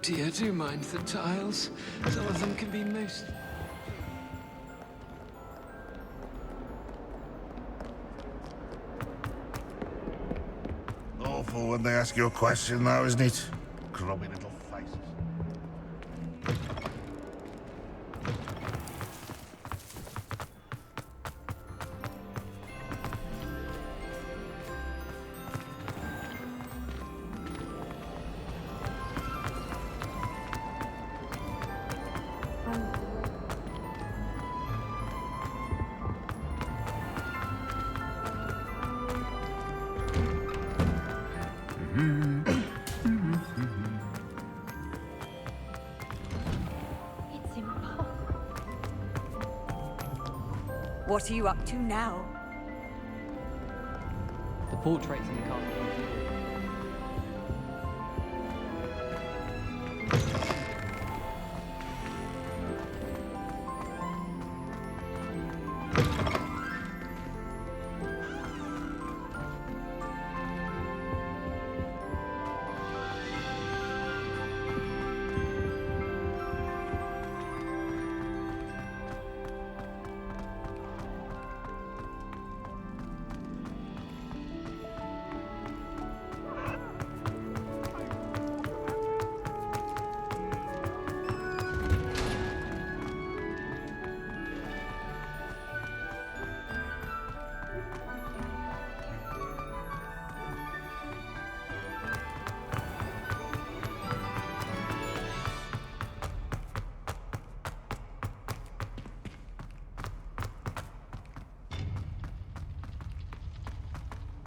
dear, do mind the tiles. Some of them can be most... Awful when they ask you a question now, isn't it? Grubby little faces. It's impossible. What are you up to now? The portraits in the castle.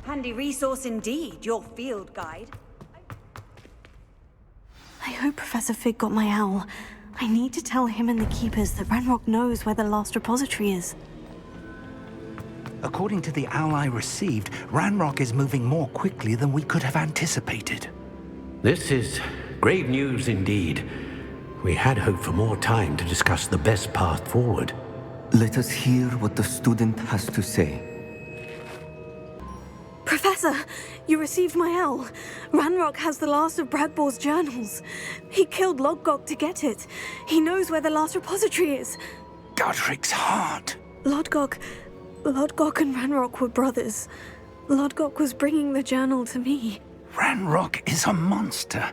Handy resource indeed, your field guide. I hope Professor Fig got my owl. I need to tell him and the Keepers that Ranrock knows where the last repository is. According to the owl I received, Ranrock is moving more quickly than we could have anticipated. This is grave news indeed. We had hoped for more time to discuss the best path forward. Let us hear what the student has to say. Professor, you received my owl. Ranrock has the last of Bradbor's journals. He killed Lodgok to get it. He knows where the last repository is. Godric's heart. Lodgok and Ranrock were brothers. Lodgok was bringing the journal to me. Ranrock is a monster.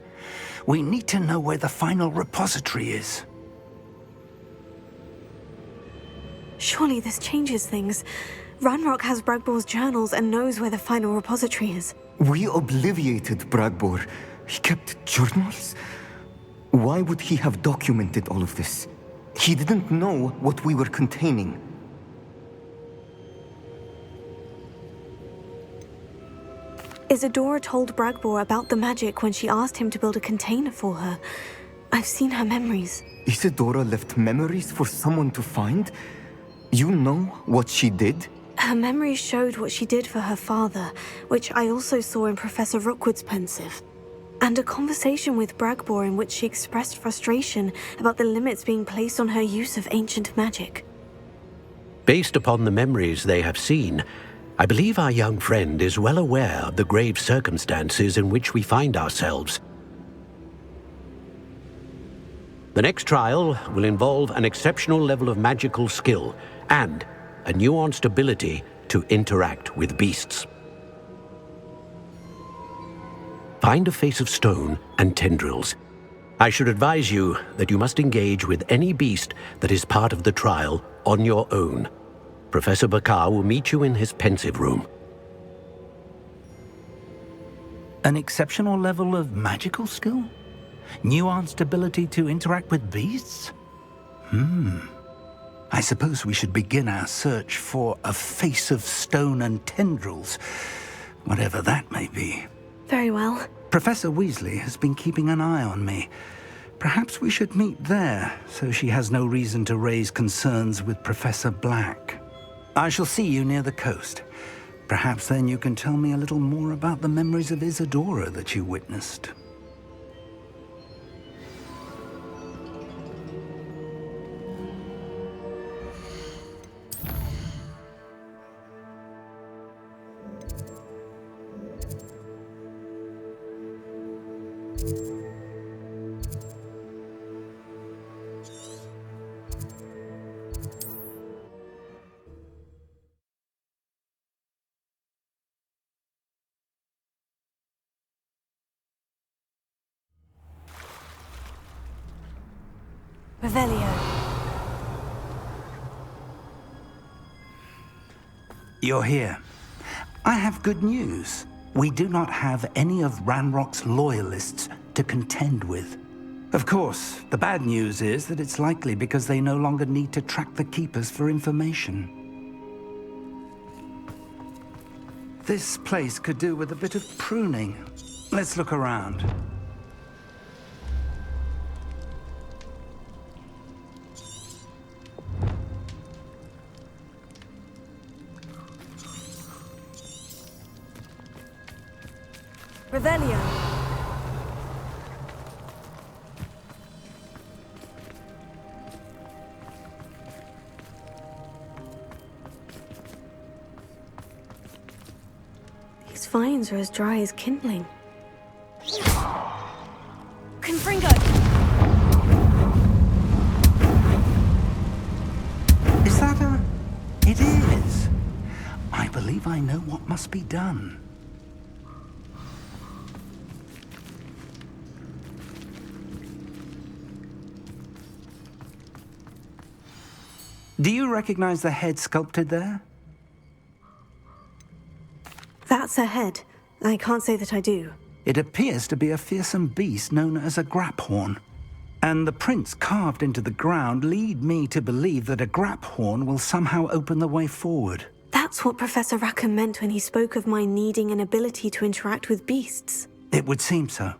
We need to know where the final repository is. Surely this changes things. Ranrock has Bradbor's journals and knows where the final repository is. We obliviated Bradbor. He kept journals? Why would he have documented all of this? He didn't know what we were containing. Isadora told Bragbor about the magic when she asked him to build a container for her. I've seen her memories. Isadora left memories for someone to find? You know what she did? Her memories showed what she did for her father, which I also saw in Professor Rookwood's pensive. And a conversation with Bragbor in which she expressed frustration about the limits being placed on her use of ancient magic. Based upon the memories they have seen, I believe our young friend is well aware of the grave circumstances in which we find ourselves. The next trial will involve an exceptional level of magical skill and a nuanced ability to interact with beasts. Find a face of stone and tendrils. I should advise you that you must engage with any beast that is part of the trial on your own. Professor Bakar will meet you in his pensive room. An exceptional level of magical skill? Nuanced ability to interact with beasts? I suppose we should begin our search for a face of stone and tendrils, whatever that may be. Very well. Professor Weasley has been keeping an eye on me. Perhaps we should meet there, so she has no reason to raise concerns with Professor Black. I shall see you near the coast. Perhaps then you can tell me a little more about the memories of Isadora that you witnessed. Revelio. You're here. I have good news. We do not have any of Ranrock's loyalists to contend with. Of course, the bad news is that it's likely because they no longer need to track the Keepers for information. This place could do with a bit of pruning. Let's look around. Revelio. These vines are as dry as kindling. Confringo! Is that a... It is. I believe I know what must be done. Do you recognize the head sculpted there? That's a head. I can't say that I do. It appears to be a fearsome beast known as a graphorn. And the prints carved into the ground lead me to believe that a graphorn will somehow open the way forward. That's what Professor Rackham meant when he spoke of my needing an ability to interact with beasts. It would seem so.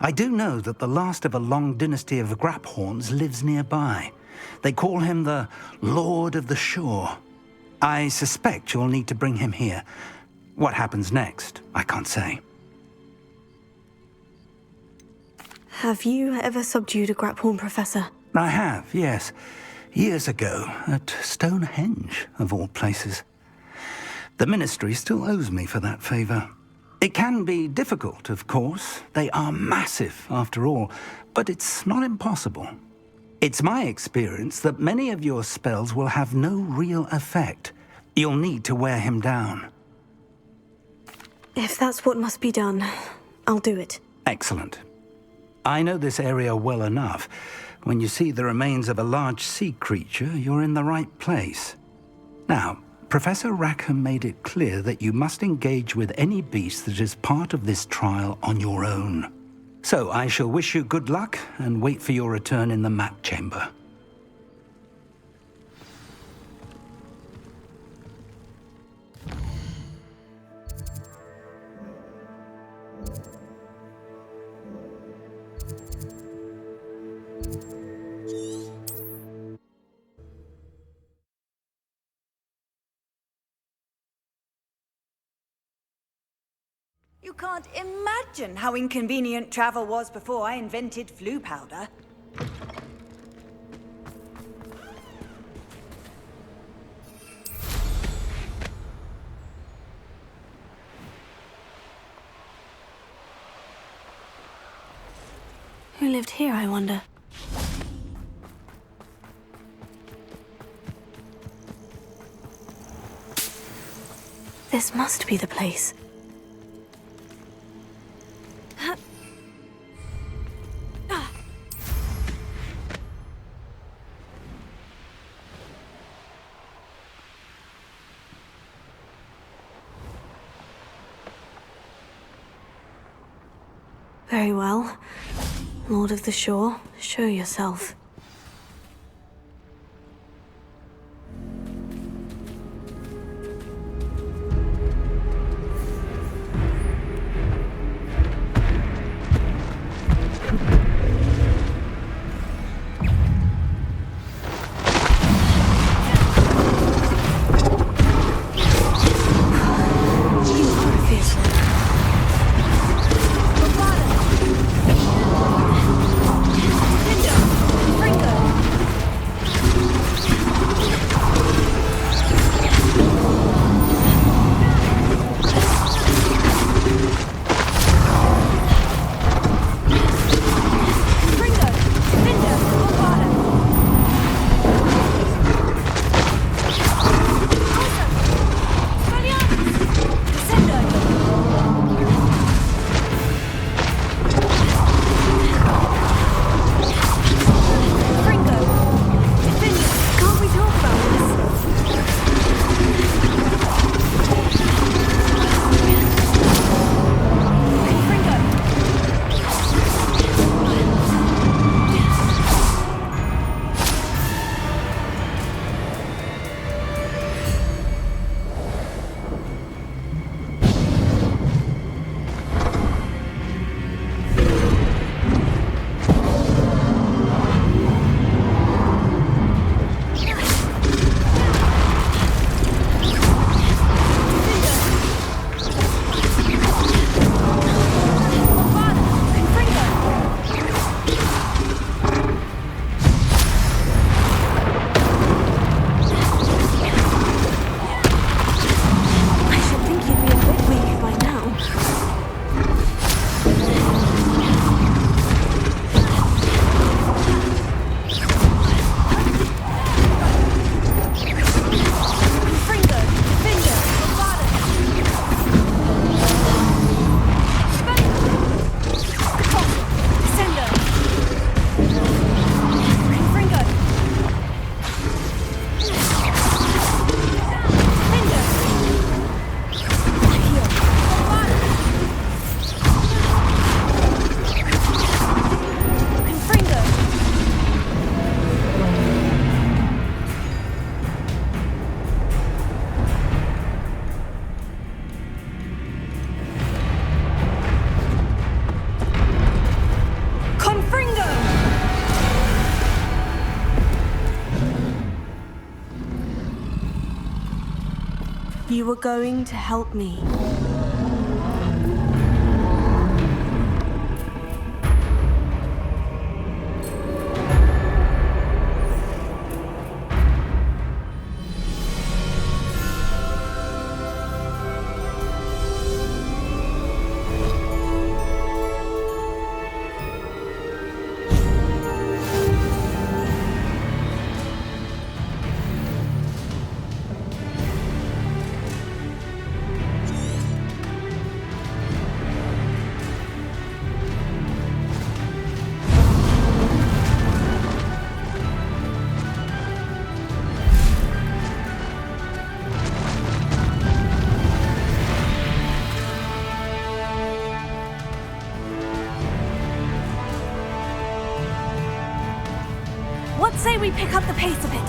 I do know that the last of a long dynasty of graphorns lives nearby. They call him the Lord of the Shore. I suspect you'll need to bring him here. What happens next, I can't say. Have you ever subdued a graphorn, Professor? I have, yes. Years ago, at Stonehenge, of all places. The Ministry still owes me for that favor. It can be difficult, of course. They are massive, after all, but it's not impossible. It's my experience that many of your spells will have no real effect. You'll need to wear him down. If that's what must be done, I'll do it. Excellent. I know this area well enough. When you see the remains of a large sea creature, you're in the right place. Now, Professor Rackham made it clear that you must engage with any beast that is part of this trial on your own. So I shall wish you good luck and wait for your return in the map chamber. You can't imagine how inconvenient travel was before I invented flu powder. Who lived here, I wonder? This must be the place. Very well. Lord of the Shore, show yourself. You were going to help me. What say we pick up the pace a bit?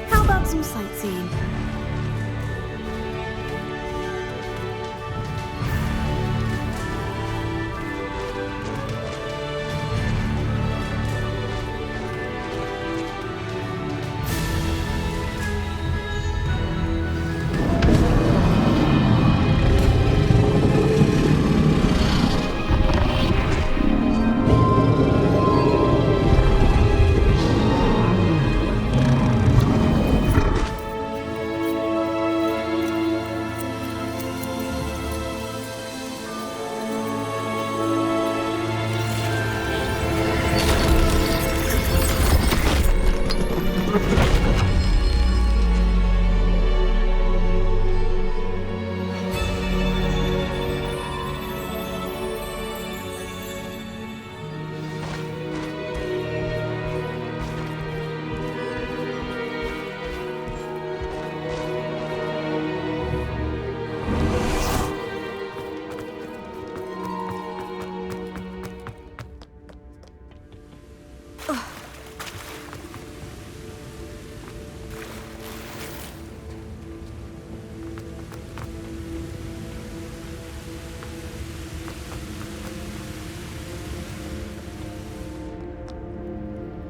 How about some sightseeing?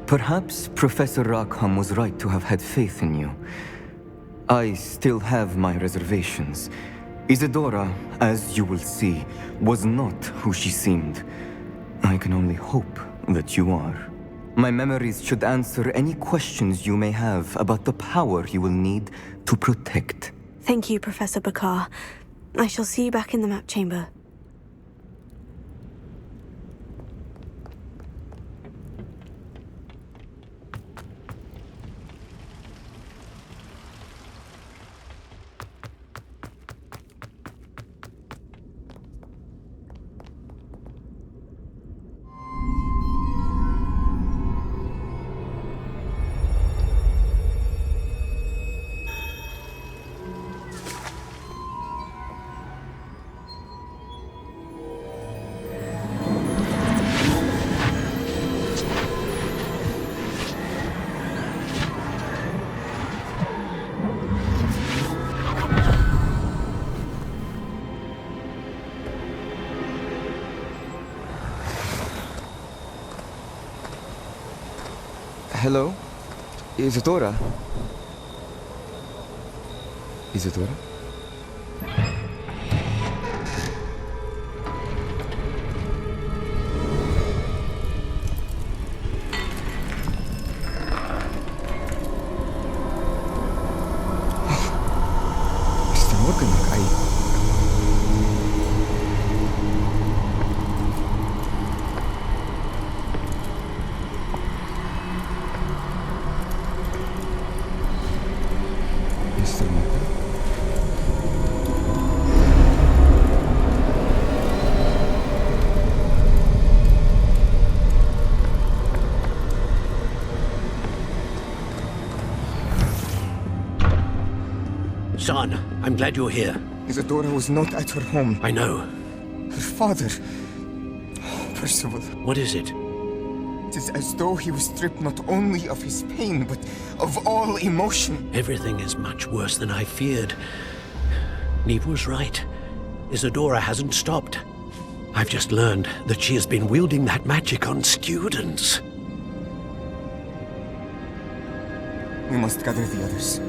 Perhaps Professor Rackham was right to have had faith in you. I still have my reservations. Isadora, as you will see, was not who she seemed. I can only hope that you are. My memories should answer any questions you may have about the power you will need to protect. Thank you, Professor Bakar. I shall see you back in the map chamber. Hello? Isadora? Isadora? Está looking like Mr. Morgan? Son, I'm glad you're here. Isadora was not at her home. I know. Her father... Oh, Percival. What is it? It is as though he was stripped not only of his pain, but of all emotion. Everything is much worse than I feared. Neve was right. Isadora hasn't stopped. I've just learned that she has been wielding that magic on students. We must gather the others.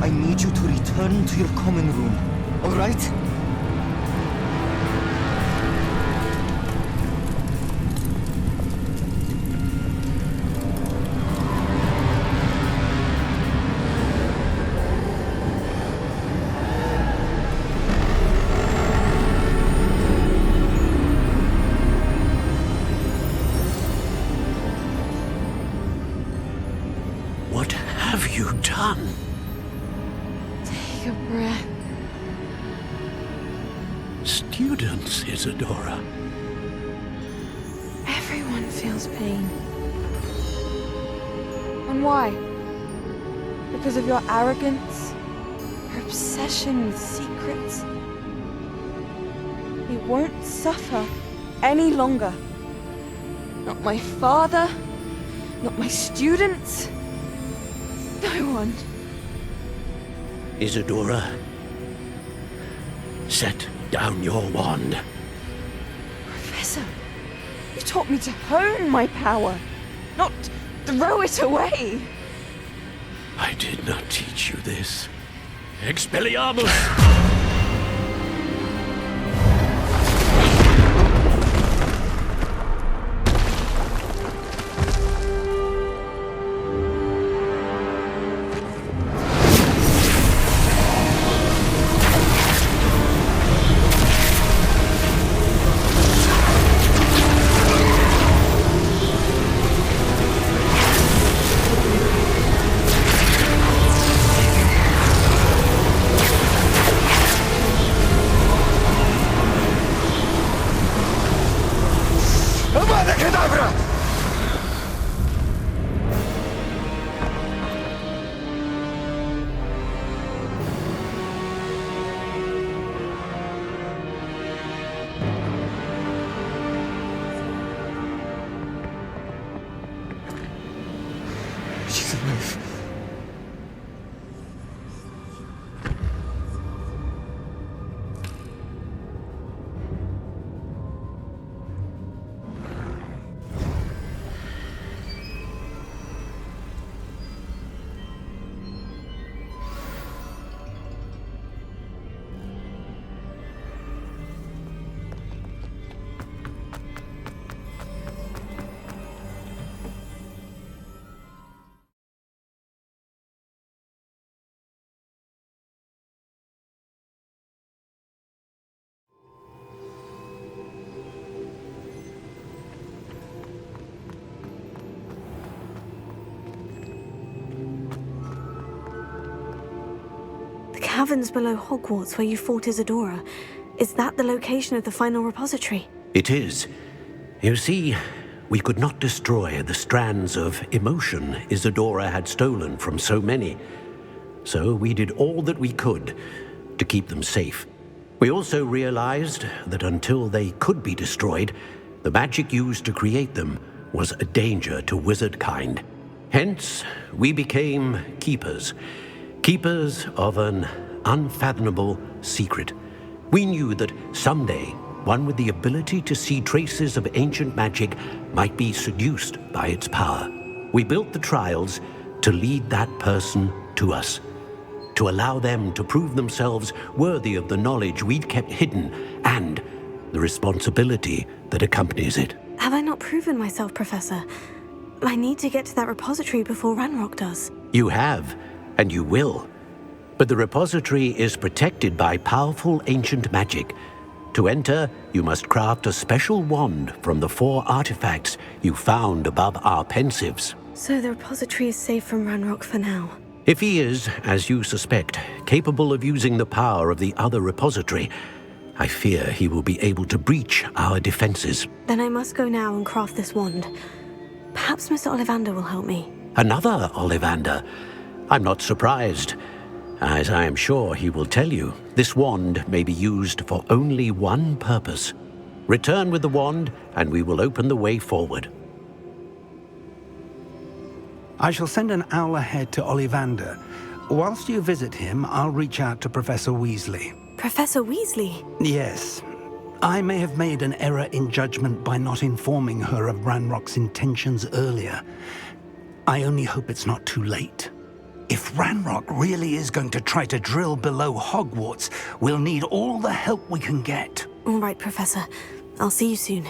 I need you to return to your common room, all right? What have you done? Take a breath. Students, Isadora. Everyone feels pain. And why? Because of your arrogance? Your obsession with secrets? We won't suffer any longer. Not my father, not my students, no one. Isadora, set down your wand. Professor, you taught me to hone my power, not throw it away. I did not teach you this. Expelliarmus! She's alive. The caverns below Hogwarts where you fought Isadora. Is that the location of the final repository? It is. You see, we could not destroy the strands of emotion Isadora had stolen from so many. So we did all that we could to keep them safe. We also realized that until they could be destroyed, the magic used to create them was a danger to wizard kind. Hence, we became keepers. Keepers of an unfathomable secret. We knew that someday, one with the ability to see traces of ancient magic might be seduced by its power. We built the trials to lead that person to us, to allow them to prove themselves worthy of the knowledge we'd kept hidden and the responsibility that accompanies it. Have I not proven myself, Professor? I need to get to that repository before Ranrock does. You have, and you will. But the repository is protected by powerful ancient magic. To enter, you must craft a special wand from the 4 artifacts you found above our pensives. So the repository is safe from Ranrock for now. If he is, as you suspect, capable of using the power of the other repository, I fear he will be able to breach our defenses. Then I must go now and craft this wand. Perhaps Mr. Ollivander will help me. Another Ollivander? I'm not surprised. As I am sure he will tell you, this wand may be used for only one purpose. Return with the wand, and we will open the way forward. I shall send an owl ahead to Ollivander. Whilst you visit him, I'll reach out to Professor Weasley. Professor Weasley? Yes. I may have made an error in judgment by not informing her of Ranrock's intentions earlier. I only hope it's not too late. If Ranrock really is going to try to drill below Hogwarts, we'll need all the help we can get. All right, Professor. I'll see you soon.